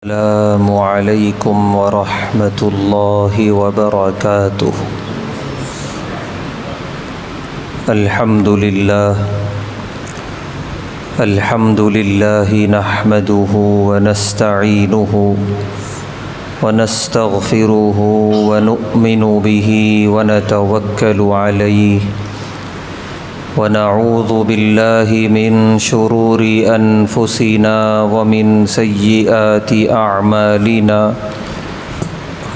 السلام علیکم ورحمۃ اللہ وبرکاتہ۔ الحمد للہ نحمده ونستعینه ونستغفره ونؤمن به ونتوکل علیہ ونعوذ باللہ من شرور انفسنا ومن سیئات اعمالنا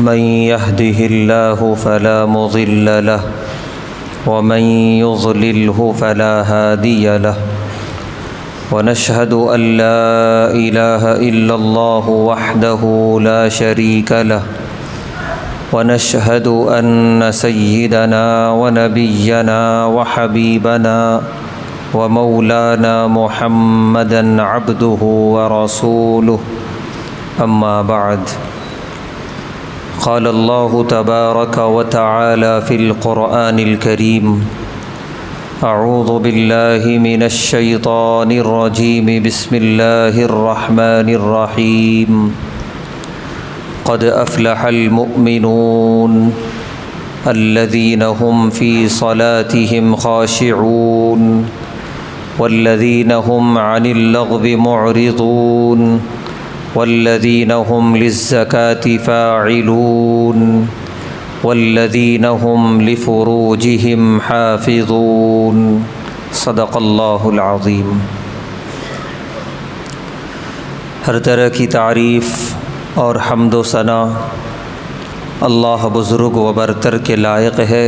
من يهده الله فلا مضل له ومن يضلله فلا هادي له ونشهد ان لا اله الا الله وحده لا شريك له ونشهد أن سيدنا ونبينا وحبيبنا ومولانا محمدا عبده ورسوله أما بعد، قال الله تبارك وتعالى في القرآن الكريم: أعوذ بالله من الشيطان الرجيم، بسم الله الرحمن الرحيم. قد أفلح المؤمنون الذين هم في صلاتهم خاشعون والذين هم عن اللغو معرضون والذين هم للزكاة فاعلون والذين هم لفروجهم حافظون. صدق اللہ العظیم. ہر طرح کی تعریف اور حمد و ثنا اللہ بزرگ و برتر کے لائق ہے،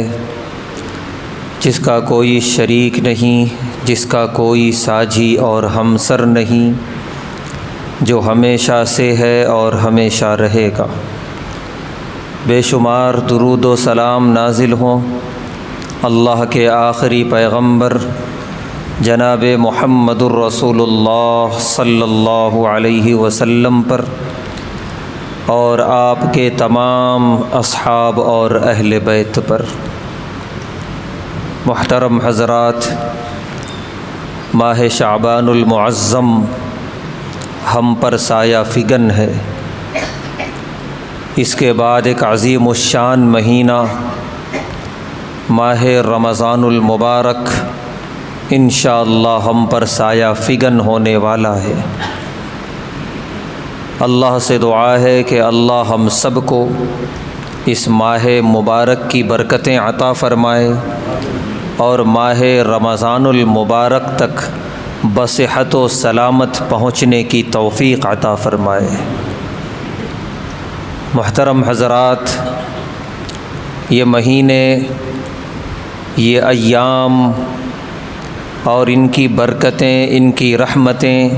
جس کا کوئی شریک نہیں، جس کا کوئی ساجی اور ہمسر نہیں، جو ہمیشہ سے ہے اور ہمیشہ رہے گا. بے شمار درود و سلام نازل ہوں اللہ کے آخری پیغمبر جناب محمد الرسول اللہ صلی اللہ علیہ وسلم پر، اور آپ کے تمام اصحاب اور اہل بیت پر. محترم حضرات، ماہ شعبان المعظم ہم پر سایہ فگن ہے. اس کے بعد ایک عظیم الشان مہینہ ماہ رمضان المبارک انشاءاللہ ہم پر سایہ فگن ہونے والا ہے. اللہ سے دعا ہے کہ اللہ ہم سب کو اس ماہ مبارک کی برکتیں عطا فرمائے اور ماہ رمضان المبارک تک بصحت و سلامت پہنچنے کی توفیق عطا فرمائے. محترم حضرات، یہ مہینے، یہ ایام اور ان کی برکتیں، ان کی رحمتیں،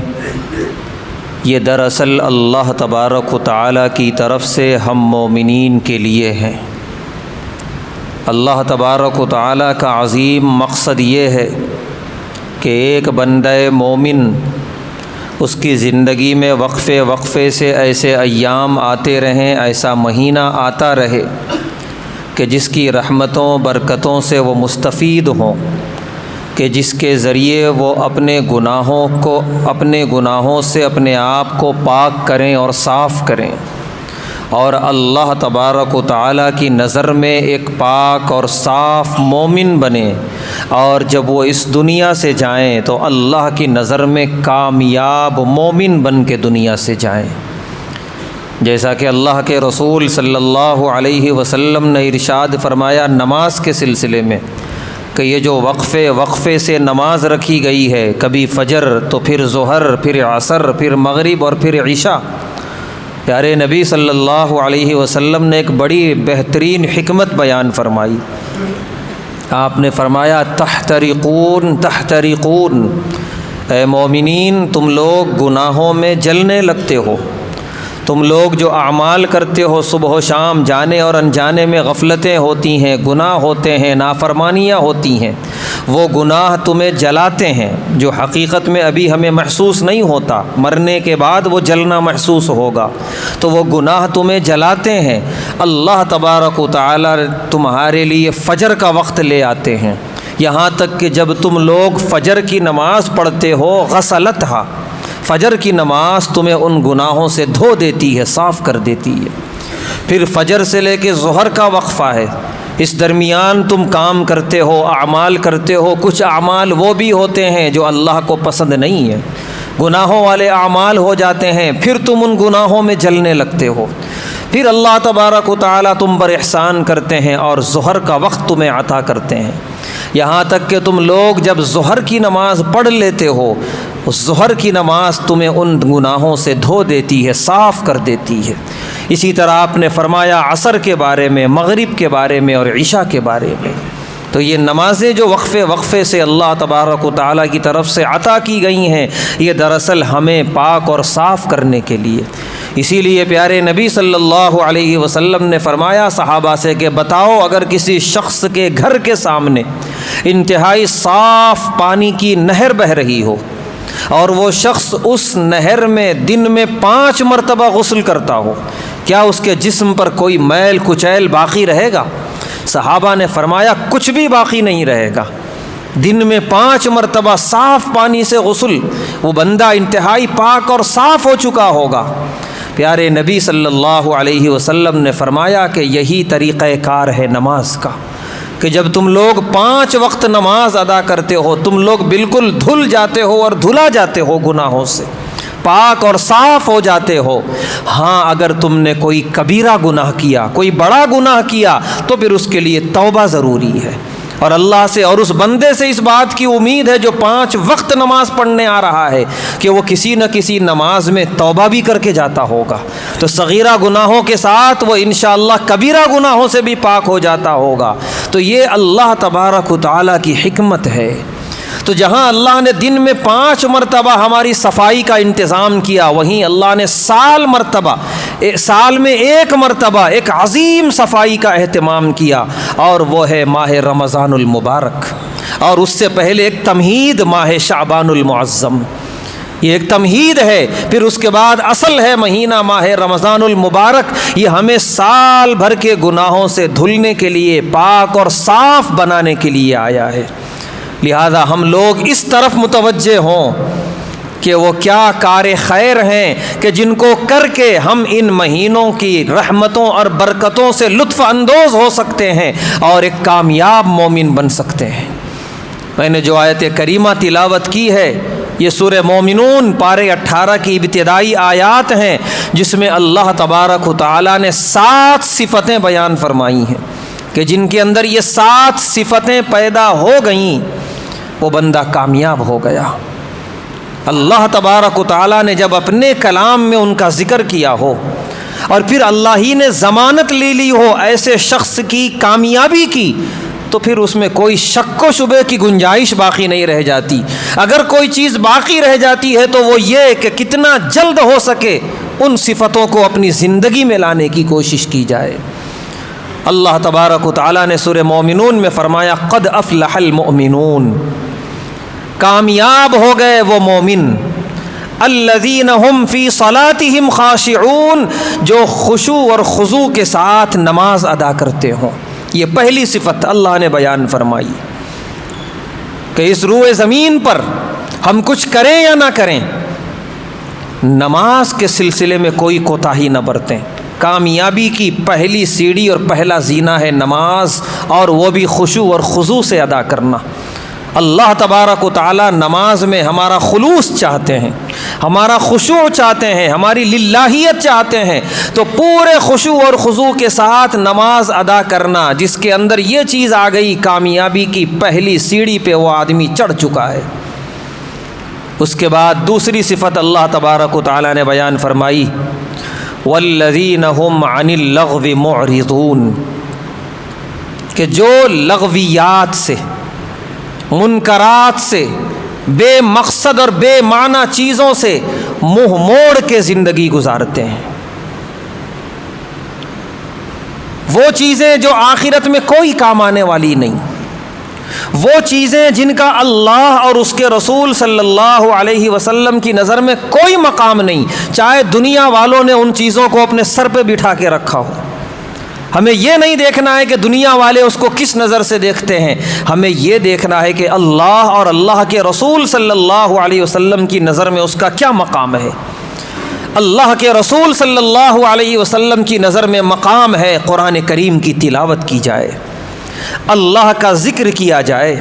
یہ دراصل اللہ تبارک و تعالیٰ کی طرف سے ہم مومنین کے لیے ہیں. اللہ تبارک و تعالیٰ کا عظیم مقصد یہ ہے کہ ایک بندہ مومن، اس کی زندگی میں وقفے وقفے سے ایسے ایام آتے رہیں، ایسا مہینہ آتا رہے کہ جس کی رحمتوں برکتوں سے وہ مستفید ہوں، کہ جس کے ذریعے وہ اپنے گناہوں سے اپنے آپ کو پاک کریں اور صاف کریں، اور اللہ تبارک و تعالیٰ کی نظر میں ایک پاک اور صاف مومن بنے، اور جب وہ اس دنیا سے جائیں تو اللہ کی نظر میں کامیاب مومن بن کے دنیا سے جائیں. جیسا کہ اللہ کے رسول صلی اللہ علیہ وسلم نے ارشاد فرمایا نماز کے سلسلے میں کہ یہ جو وقفے سے نماز رکھی گئی ہے، کبھی فجر تو پھر ظہر، پھر عصر، پھر مغرب اور پھر عشاء، پیارے نبی صلی اللہ علیہ وسلم نے ایک بڑی بہترین حکمت بیان فرمائی. آپ نے فرمایا تحترقون تحترقون، اے مومنین تم لوگ گناہوں میں جلنے لگتے ہو. تم لوگ جو اعمال کرتے ہو صبح و شام، جانے اور انجانے میں غفلتیں ہوتی ہیں، گناہ ہوتے ہیں، نافرمانیاں ہوتی ہیں، وہ گناہ تمہیں جلاتے ہیں، جو حقیقت میں ابھی ہمیں محسوس نہیں ہوتا، مرنے کے بعد وہ جلنا محسوس ہوگا. تو وہ گناہ تمہیں جلاتے ہیں. اللہ تبارک و تعالی تمہارے لیے فجر کا وقت لے آتے ہیں، یہاں تک کہ جب تم لوگ فجر کی نماز پڑھتے ہو غسلتھا، فجر کی نماز تمہیں ان گناہوں سے دھو دیتی ہے، صاف کر دیتی ہے۔ پھر فجر سے لے کے ظہر کا وقفہ ہے، اس درمیان تم کام کرتے ہو، اعمال کرتے ہو۔ کچھ اعمال وہ بھی ہوتے ہیں جو اللہ کو پسند نہیں ہے، گناہوں والے اعمال ہو جاتے ہیں، پھر تم ان گناہوں میں جلنے لگتے ہو۔ پھر اللہ تبارک و تعالیٰ تم پر احسان کرتے ہیں اور ظہر کا وقت تمہیں عطا کرتے ہیں، یہاں تک کہ تم لوگ جب ظہر کی نماز پڑھ لیتے ہو، اس ظہر کی نماز تمہیں ان گناہوں سے دھو دیتی ہے، صاف کر دیتی ہے۔ اسی طرح آپ نے فرمایا عصر کے بارے میں، مغرب کے بارے میں اور عشاء کے بارے میں۔ تو یہ نمازیں جو وقفے سے اللہ تبارک و تعالیٰ کی طرف سے عطا کی گئی ہیں، یہ دراصل ہمیں پاک اور صاف کرنے کے لیے۔ اسی لیے پیارے نبی صلی اللہ علیہ وسلم نے فرمایا صحابہ سے کہ بتاؤ، اگر کسی شخص کے گھر کے سامنے انتہائی صاف پانی کی نہر بہہ رہی ہو اور وہ شخص اس نہر میں دن میں 5 مرتبہ غسل کرتا ہو، کیا اس کے جسم پر کوئی میل کچیل باقی رہے گا؟ صحابہ نے فرمایا کچھ بھی باقی نہیں رہے گا۔ دن میں 5 مرتبہ صاف پانی سے غسل، وہ بندہ انتہائی پاک اور صاف ہو چکا ہوگا۔ پیارے نبی صلی اللہ علیہ وسلم نے فرمایا کہ یہی طریقہ کار ہے نماز کا، کہ جب تم لوگ 5 وقت نماز ادا کرتے ہو، تم لوگ بالکل دھل جاتے ہو اور دھلا جاتے ہو، گناہوں سے پاک اور صاف ہو جاتے ہو۔ ہاں، اگر تم نے کوئی کبیرہ گناہ کیا، کوئی بڑا گناہ کیا، تو پھر اس کے لیے توبہ ضروری ہے، اور اللہ سے اور اس بندے سے اس بات کی امید ہے جو 5 وقت نماز پڑھنے آ رہا ہے کہ وہ کسی نہ کسی نماز میں توبہ بھی کر کے جاتا ہوگا، تو صغیرہ گناہوں کے ساتھ وہ انشاءاللہ کبیرہ گناہوں سے بھی پاک ہو جاتا ہوگا۔ تو یہ اللہ تبارک و تعالیٰ کی حکمت ہے۔ تو جہاں اللہ نے دن میں 5 مرتبہ ہماری صفائی کا انتظام کیا، وہیں اللہ نے سال میں 1 مرتبہ ایک عظیم صفائی کا اہتمام کیا، اور وہ ہے ماہ رمضان المبارک، اور اس سے پہلے ایک تمہید ماہ شعبان المعظم، یہ ایک تمہید ہے۔ پھر اس کے بعد اصل ہے مہینہ ماہ رمضان المبارک، یہ ہمیں سال بھر کے گناہوں سے دھلنے کے لیے، پاک اور صاف بنانے کے لیے آیا ہے۔ لہذا ہم لوگ اس طرف متوجہ ہوں کہ وہ کیا کار خیر ہیں کہ جن کو کر کے ہم ان مہینوں کی رحمتوں اور برکتوں سے لطف اندوز ہو سکتے ہیں اور ایک کامیاب مومن بن سکتے ہیں۔ میں نے جو آیت کریمہ تلاوت کی ہے، یہ سورہ مومنون پارے 18 کی ابتدائی آیات ہیں، جس میں اللہ تبارک و تعالیٰ نے 7 صفتیں بیان فرمائی ہیں کہ جن کے اندر یہ 7 صفتیں پیدا ہو گئیں، وہ بندہ کامیاب ہو گیا۔ اللہ تبارک و تعالیٰ نے جب اپنے کلام میں ان کا ذکر کیا ہو، اور پھر اللہ ہی نے ضمانت لے لی ہو ایسے شخص کی کامیابی کی، تو پھر اس میں کوئی شک و شبے کی گنجائش باقی نہیں رہ جاتی۔ اگر کوئی چیز باقی رہ جاتی ہے تو وہ یہ کہ کتنا جلد ہو سکے ان صفتوں کو اپنی زندگی میں لانے کی کوشش کی جائے۔ اللہ تبارک و تعالیٰ نے سورہ مومنون میں فرمایا قد افلح المؤمنون، کامیاب ہو گئے وہ مومن، الذین هم فی صلاتہم خاشعون، جو خشوع اور خضوع کے ساتھ نماز ادا کرتے ہوں۔ یہ پہلی صفت اللہ نے بیان فرمائی کہ اس روئے زمین پر ہم کچھ کریں یا نہ کریں، نماز کے سلسلے میں کوئی کوتاہی نہ برتیں۔ کامیابی کی پہلی سیڑھی اور پہلا زینہ ہے نماز، اور وہ بھی خشوع اور خضوع سے ادا کرنا۔ اللہ تبارک و تعالی نماز میں ہمارا خلوص چاہتے ہیں، ہمارا خشوع چاہتے ہیں، ہماری للہیت چاہتے ہیں، تو پورے خشوع اور خضوع کے ساتھ نماز ادا کرنا، جس کے اندر یہ چیز آ گئی، کامیابی کی پہلی سیڑھی پہ وہ آدمی چڑھ چکا ہے۔ اس کے بعد دوسری صفت اللہ تبارک و تعالی نے بیان فرمائی والذین هم عن اللغو معرضون، کہ جو لغویات سے، منکرات سے، بے مقصد اور بے معنی چیزوں سے منہ موڑ کے زندگی گزارتے ہیں، وہ چیزیں جو آخرت میں کوئی کام آنے والی نہیں، وہ چیزیں جن کا اللہ اور اس کے رسول صلی اللہ علیہ وسلم کی نظر میں کوئی مقام نہیں، چاہے دنیا والوں نے ان چیزوں کو اپنے سر پہ بٹھا کے رکھا ہو، ہمیں یہ نہیں دیکھنا ہے کہ دنیا والے اس کو کس نظر سے دیکھتے ہیں، ہمیں یہ دیکھنا ہے کہ اللہ اور اللہ کے رسول صلی اللہ علیہ وسلم کی نظر میں اس کا کیا مقام ہے۔ اللہ کے رسول صلی اللہ علیہ وسلم کی نظر میں مقام ہے قرآن کریم کی تلاوت کی جائے، اللہ کا ذکر کیا جائے،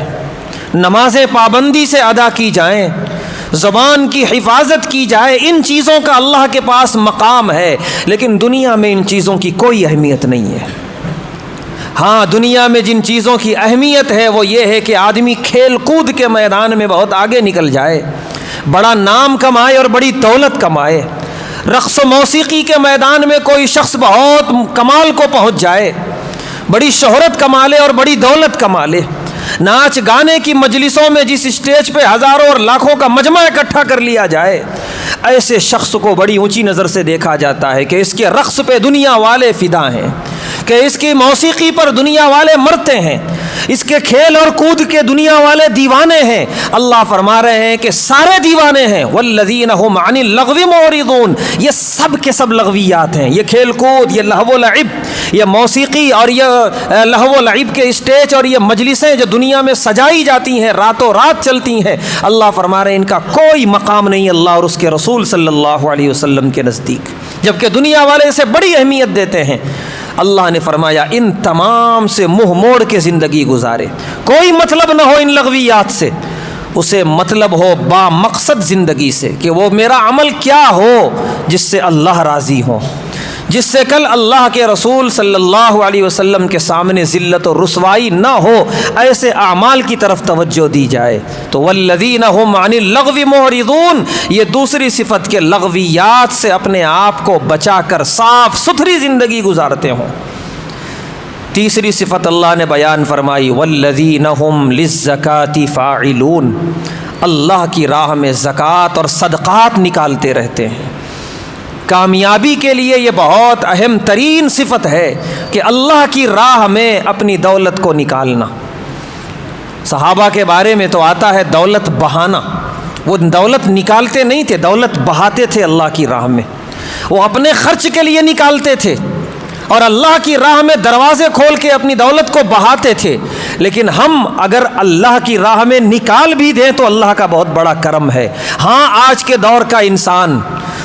نمازیں پابندی سے ادا کی جائیں، زبان کی حفاظت کی جائے۔ ان چیزوں کا اللہ کے پاس مقام ہے، لیکن دنیا میں ان چیزوں کی کوئی اہمیت نہیں ہے۔ ہاں، دنیا میں جن چیزوں کی اہمیت ہے وہ یہ ہے کہ آدمی کھیل کود کے میدان میں بہت آگے نکل جائے، بڑا نام کمائے اور بڑی دولت کمائے۔ رقص و موسیقی کے میدان میں کوئی شخص بہت کمال کو پہنچ جائے، بڑی شہرت کما لے اور بڑی دولت کما لے۔ ناچ گانے کی مجلسوں میں جس اسٹیج پہ ہزاروں اور لاکھوں کا مجمع اکٹھا کر لیا جائے، ایسے شخص کو بڑی اونچی نظر سے دیکھا جاتا ہے کہ اس کے رقص پہ دنیا والے فدا ہیں، کہ اس کی موسیقی پر دنیا والے مرتے ہیں، اس کے کھیل اور کود کے دنیا والے دیوانے ہیں۔ اللہ فرما رہے ہیں کہ سارے دیوانے ہیں، والذین هم عن اللغو معرضون، یہ سب کے سب لغویات ہیں، یہ کھیل کود، یہ لہو و لعب، یہ موسیقی اور یہ لہو و لعب کے اسٹیج اور یہ مجلسیں جو دنیا میں سجائی جاتی ہیں، راتوں رات چلتی ہیں، اللہ فرما رہے ہیں ان کا کوئی مقام نہیں اللہ اور اس کے رسول صلی اللہ علیہ وسلم کے نزدیک، جبکہ دنیا والے اسے بڑی اہمیت دیتے ہیں۔ اللہ نے فرمایا ان تمام سے منہ موڑ کے زندگی گزارے، کوئی مطلب نہ ہو ان لغویات سے، اسے مطلب ہو با مقصد زندگی سے، کہ وہ میرا عمل کیا ہو جس سے اللہ راضی ہو، جس سے کل اللہ کے رسول صلی اللہ علیہ وسلم کے سامنے ذلت و رسوائی نہ ہو، ایسے اعمال کی طرف توجہ دی جائے۔ تو والذین هم عن اللغو معرضون، یہ دوسری صفت کے لغویات سے اپنے آپ کو بچا کر صاف ستھری زندگی گزارتے ہوں۔ تیسری صفت اللہ نے بیان فرمائی والذین هم للزکاة فاعلون، اللہ کی راہ میں زکوٰۃ اور صدقات نکالتے رہتے ہیں۔ کامیابی کے لیے یہ بہت اہم ترین صفت ہے کہ اللہ کی راہ میں اپنی دولت کو نکالنا۔ صحابہ کے بارے میں تو آتا ہے دولت بہانا، وہ دولت نکالتے نہیں تھے، دولت بہاتے تھے اللہ کی راہ میں، وہ اپنے خرچ کے لیے نکالتے تھے اور اللہ کی راہ میں دروازے کھول کے اپنی دولت کو بہاتے تھے۔ لیکن ہم اگر اللہ کی راہ میں نکال بھی دیں تو اللہ کا بہت بڑا کرم ہے۔ ہاں، آج کے دور کا انسان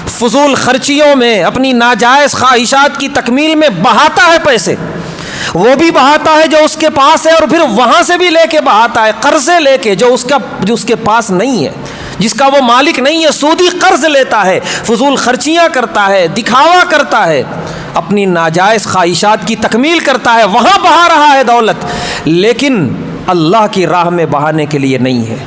فضول خرچیوں میں، اپنی ناجائز خواہشات کی تکمیل میں بہاتا ہے پیسے، وہ بھی بہاتا ہے جو اس کے پاس ہے اور پھر وہاں سے بھی لے کے بہاتا ہے، قرضے لے کے جو اس کے پاس نہیں ہے، جس کا وہ مالک نہیں ہے، سودی قرض لیتا ہے، فضول خرچیاں کرتا ہے، دکھاوا کرتا ہے، اپنی ناجائز خواہشات کی تکمیل کرتا ہے، وہاں بہا رہا ہے دولت، لیکن اللہ کی راہ میں بہانے کے لیے نہیں ہے۔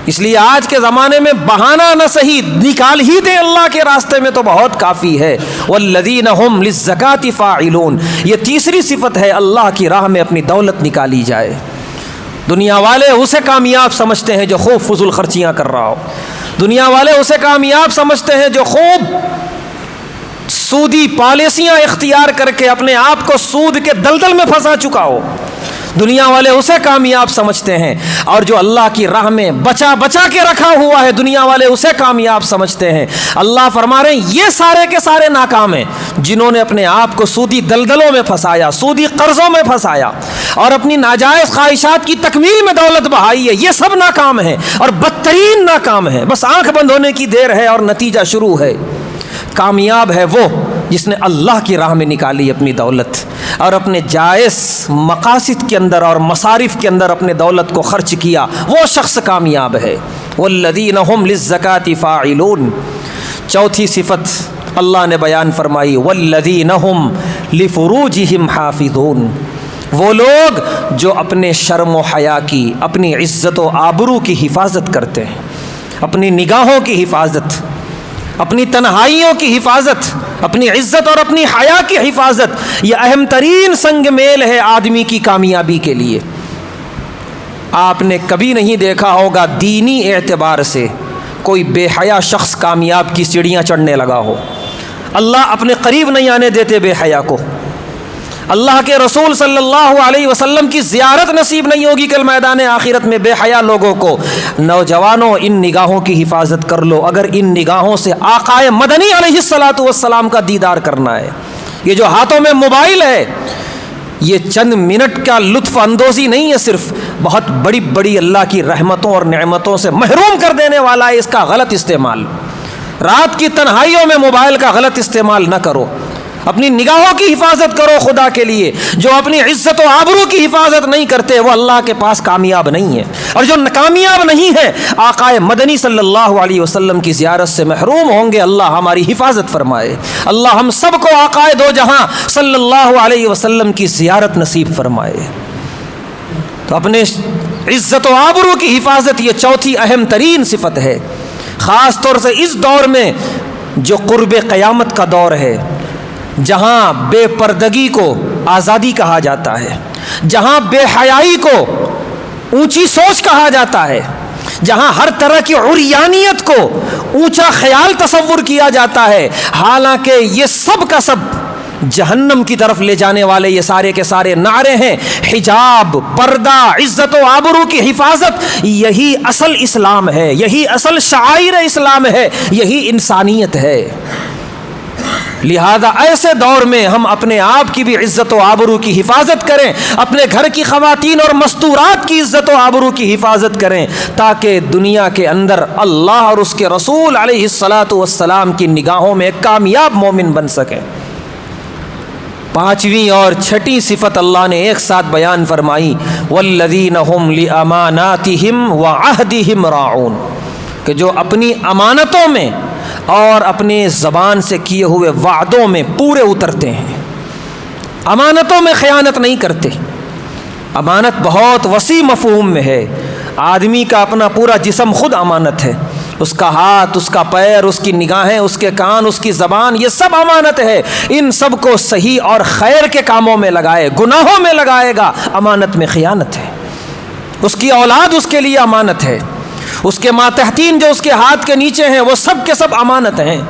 اس لیے آج کے زمانے میں بہانا نہ صحیح، نکال ہی دیں اللہ کے راستے میں تو بہت کافی ہے۔ والذین هم للزکاة فاعلون، یہ تیسری صفت ہے، اللہ کی راہ میں اپنی دولت نکالی جائے۔ دنیا والے اسے کامیاب سمجھتے ہیں جو خوب فضول خرچیاں کر رہا ہو، دنیا والے اسے کامیاب سمجھتے ہیں جو خوب سودی پالیسیاں اختیار کر کے اپنے آپ کو سود کے دلدل میں پھنسا چکا ہو، دنیا والے اسے کامیاب سمجھتے ہیں، اور جو اللہ کی راہ میں بچا بچا کے رکھا ہوا ہے دنیا والے اسے کامیاب سمجھتے ہیں۔ اللہ فرما رہے ہیں یہ سارے کے سارے ناکام ہیں جنہوں نے اپنے آپ کو سودی دلدلوں میں پھنسایا، سودی قرضوں میں پھنسایا اور اپنی ناجائز خواہشات کی تکمیل میں دولت بہائی ہے، یہ سب ناکام ہیں اور بدترین ناکام ہیں، بس آنکھ بند ہونے کی دیر ہے اور نتیجہ شروع ہے۔ کامیاب ہے وہ جس نے اللہ کی راہ میں نکالی اپنی دولت اور اپنے جائز مقاصد کے اندر اور مصارف کے اندر اپنے دولت کو خرچ کیا، وہ شخص کامیاب ہے۔ والذین هم للزکاة فاعلون، چوتھی صفت اللہ نے بیان فرمائی والذین هم لفروجہم حافظون، وہ لوگ جو اپنے شرم و حیا کی، اپنی عزت و آبرو کی حفاظت کرتے ہیں، اپنی نگاہوں کی حفاظت، اپنی تنہائیوں کی حفاظت، اپنی عزت اور اپنی حیا کی حفاظت، یہ اہم ترین سنگ میل ہے آدمی کی کامیابی کے لیے۔ آپ نے کبھی نہیں دیکھا ہوگا دینی اعتبار سے کوئی بے حیا شخص کامیاب کی سیڑھیاں چڑھنے لگا ہو، اللہ اپنے قریب نہیں آنے دیتے بے حیا کو، اللہ کے رسول صلی اللہ علیہ وسلم کی زیارت نصیب نہیں ہوگی کل میدان آخرت میں بے حیا لوگوں کو۔ نوجوانوں ان نگاہوں کی حفاظت کر لو، اگر ان نگاہوں سے آقائے مدنی علیہ الصلوۃ والسلام کا دیدار کرنا ہے، یہ جو ہاتھوں میں موبائل ہے یہ چند منٹ کا لطف اندوزی نہیں ہے صرف، بہت بڑی بڑی اللہ کی رحمتوں اور نعمتوں سے محروم کر دینے والا ہے اس کا غلط استعمال۔ رات کی تنہائیوں میں موبائل کا غلط استعمال نہ کرو، اپنی نگاہوں کی حفاظت کرو خدا کے لیے۔ جو اپنی عزت و آبرو کی حفاظت نہیں کرتے وہ اللہ کے پاس کامیاب نہیں ہے، اور جو کامیاب نہیں ہے آقا مدنی صلی اللہ علیہ وسلم کی زیارت سے محروم ہوں گے۔ اللہ ہماری حفاظت فرمائے، اللہ ہم سب کو آقا دو جہاں صلی اللہ علیہ وسلم کی زیارت نصیب فرمائے۔ تو اپنے عزت و آبرو کی حفاظت یہ چوتھی اہم ترین صفت ہے، خاص طور سے اس دور میں جو قرب قیامت کا دور ہے، جہاں بے پردگی کو آزادی کہا جاتا ہے، جہاں بے حیائی کو اونچی سوچ کہا جاتا ہے، جہاں ہر طرح کی عریانیت کو اونچا خیال تصور کیا جاتا ہے، حالانکہ یہ سب کا سب جہنم کی طرف لے جانے والے یہ سارے کے سارے نعرے ہیں۔ حجاب، پردہ، عزت و آبرو کی حفاظت، یہی اصل اسلام ہے، یہی اصل شعائر اسلام ہے، یہی انسانیت ہے۔ لہذا ایسے دور میں ہم اپنے آپ کی بھی عزت و آبرو کی حفاظت کریں، اپنے گھر کی خواتین اور مستورات کی عزت و آبرو کی حفاظت کریں، تاکہ دنیا کے اندر اللہ اور اس کے رسول علیہ الصلاۃ والسلام کی نگاہوں میں ایک کامیاب مومن بن سکیں۔ پانچویں اور چھٹی صفت اللہ نے ایک ساتھ بیان فرمائی، والذین هم لاماناتہم وعہدہم راعون، کہ جو اپنی امانتوں میں اور اپنے زبان سے کیے ہوئے وعدوں میں پورے اترتے ہیں، امانتوں میں خیانت نہیں کرتے۔ امانت بہت وسیع مفہوم میں ہے، آدمی کا اپنا پورا جسم خود امانت ہے، اس کا ہاتھ، اس کا پیر، اس کی نگاہیں، اس کے کان، اس کی زبان، یہ سب امانت ہے۔ ان سب کو صحیح اور خیر کے کاموں میں لگائے، گناہوں میں لگائے گا، امانت میں خیانت ہے۔ اس کی اولاد اس کے لیے امانت ہے، اس کے ماتحتین جو اس کے ہاتھ کے نیچے ہیں وہ سب کے سب امانت ہیں۔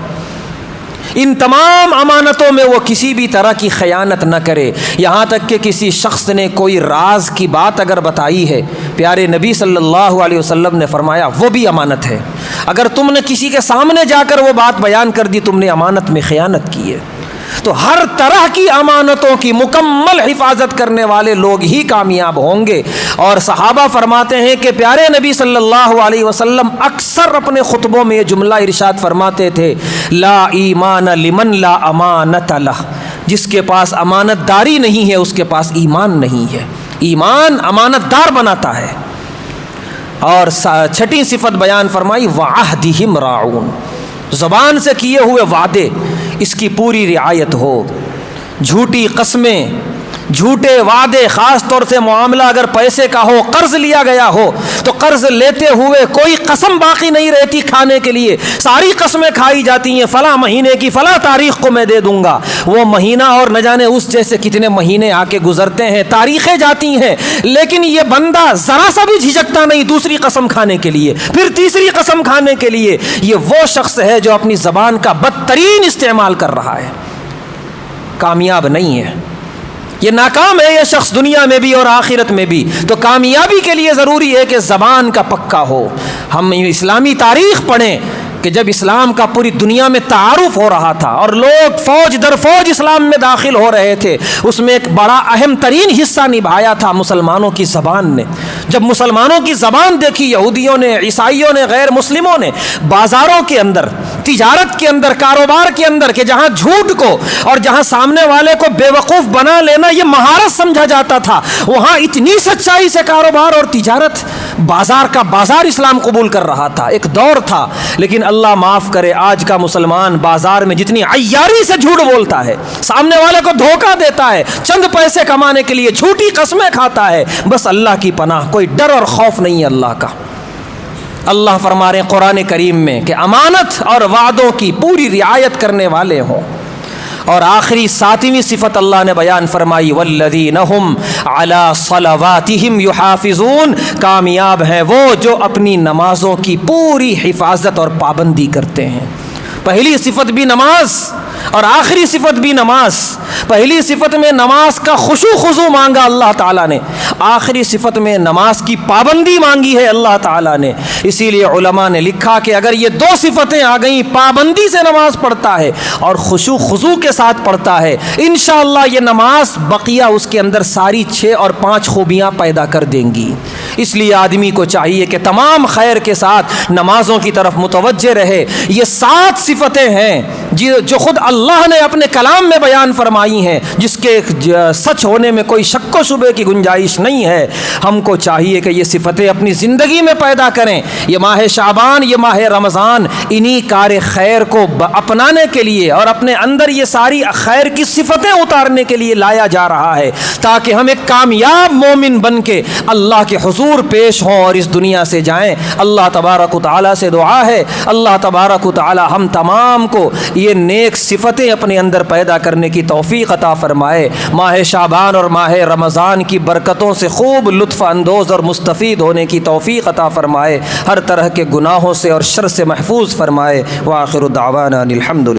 ان تمام امانتوں میں وہ کسی بھی طرح کی خیانت نہ کرے، یہاں تک کہ کسی شخص نے کوئی راز کی بات اگر بتائی ہے، پیارے نبی صلی اللہ علیہ وسلم نے فرمایا وہ بھی امانت ہے۔ اگر تم نے کسی کے سامنے جا کر وہ بات بیان کر دی، تم نے امانت میں خیانت کی ہے۔ تو ہر طرح کی امانتوں کی مکمل حفاظت کرنے والے لوگ ہی کامیاب ہوں گے۔ اور صحابہ فرماتے ہیں کہ پیارے نبی صلی اللہ علیہ وسلم اکثر اپنے خطبوں میں یہ جملہ ارشاد فرماتے تھے، لا ایمان لمن لا امانت لہ، جس کے پاس امانت داری نہیں ہے اس کے پاس ایمان نہیں ہے۔ ایمان امانت دار بناتا ہے۔ اور چھٹی صفت بیان فرمائی، وعہدہم راعون، زبان سے کیے ہوئے وعدے اس کی پوری رعایت ہو۔ جھوٹی قسمیں، جھوٹے وعدے، خاص طور سے معاملہ اگر پیسے کا ہو، قرض لیا گیا ہو تو قرض لیتے ہوئے کوئی قسم باقی نہیں رہتی کھانے کے لیے، ساری قسمیں کھائی جاتی ہیں، فلاں مہینے کی فلاں تاریخ کو میں دے دوں گا۔ وہ مہینہ اور نہ جانے اس جیسے کتنے مہینے آ کے گزرتے ہیں، تاریخیں جاتی ہیں، لیکن یہ بندہ ذرا سا بھی جھجکتا نہیں دوسری قسم کھانے کے لیے، پھر تیسری قسم کھانے کے لیے۔ یہ وہ شخص ہے جو اپنی زبان کا بدترین استعمال کر رہا ہے، کامیاب نہیں ہے، یہ ناکام ہے یہ شخص دنیا میں بھی اور آخرت میں بھی۔ تو کامیابی کے لیے ضروری ہے کہ زبان کا پکا ہو۔ ہم اسلامی تاریخ پڑھیں کہ جب اسلام کا پوری دنیا میں تعارف ہو رہا تھا اور لوگ فوج در فوج اسلام میں داخل ہو رہے تھے، اس میں ایک بڑا اہم ترین حصہ نبھایا تھا مسلمانوں کی زبان نے۔ جب مسلمانوں کی زبان دیکھی، یہودیوں نے، عیسائیوں نے، غیر مسلموں نے، بازاروں کے اندر، تجارت کے اندر، کاروبار کے اندر، کہ جہاں جھوٹ کو اور جہاں سامنے والے کو بے وقوف بنا لینا یہ مہارت سمجھا جاتا تھا، وہاں اتنی سچائی سے کاروبار اور تجارت، بازار کا بازار اسلام قبول کر رہا تھا۔ ایک دور تھا، لیکن اللہ معاف کرے آج کا مسلمان بازار میں جتنی عیاری سے جھوٹ بولتا ہے، سامنے والے کو دھوکہ دیتا ہے، چند پیسے کمانے کے لیے جھوٹی قسمیں کھاتا ہے، بس اللہ کی پناہ، کوئی ڈر اور خوف نہیں ہے اللہ کا۔ اللہ فرما رہے ہیں قرآن کریم میں کہ امانت اور وعدوں کی پوری رعایت کرنے والے ہوں۔ اور آخری ساتویں صفت اللہ نے بیان فرمائی، والذین هم علی صلواتہم یحافظون، کامیاب ہیں وہ جو اپنی نمازوں کی پوری حفاظت اور پابندی کرتے ہیں۔ پہلی صفت بھی نماز، اور آخری صفت بھی نماز. پہلی صفت میں نماز کا خشوع خضوع مانگا اللہ تعالیٰ نے، آخری صفت میں نماز کی پابندی مانگی ہے اللہ تعالیٰ نے. اسی لیے علماء نے لکھا کہ اگر یہ دو صفتیں آ گئیں، پابندی سے نماز پڑھتا ہے اور خشوع خضوع کے ساتھ پڑھتا ہے، انشاءاللہ یہ نماز بقیہ اس کے اندر ساری 6 اور 5 خوبیاں پیدا کر دیں گی. اس لیے آدمی کو چاہیے کہ تمام خیر کے ساتھ نمازوں کی طرف متوجہ رہے. یہ 7 صفتیں ہیں جو خود اللہ نے اپنے کلام میں بیان فرمائی ہیں، جس کے سچ ہونے میں کوئی شک و شبے کی گنجائش نہیں ہے. ہم کو چاہیے کہ یہ صفتیں اپنی زندگی میں پیدا کریں. یہ ماہ شعبان، یہ ماہ رمضان انہی کار خیر کو اپنانے کے لیے اور اپنے اندر یہ ساری خیر کی صفتیں اتارنے کے لیے لایا جا رہا ہے، تاکہ ہم ایک کامیاب مومن بن کے اللہ کے حضور پیش ہوں اور اس دنیا سے جائیں. اللہ تبارک و تعالیٰ سے دعا ہے، اللہ تبارک و تعالیٰ ہم تمام کو یہ نیک صفتیں اپنے اندر پیدا کرنے کی توفیق عطا فرمائے. ماہ شعبان اور ماہ رمضان کی برکتوں سے خوب لطف اندوز اور مستفید ہونے کی توفیق عطا فرمائے. ہر طرح کے گناہوں سے اور شر سے محفوظ فرمائے. وآخر دعوانا الحمد للہ.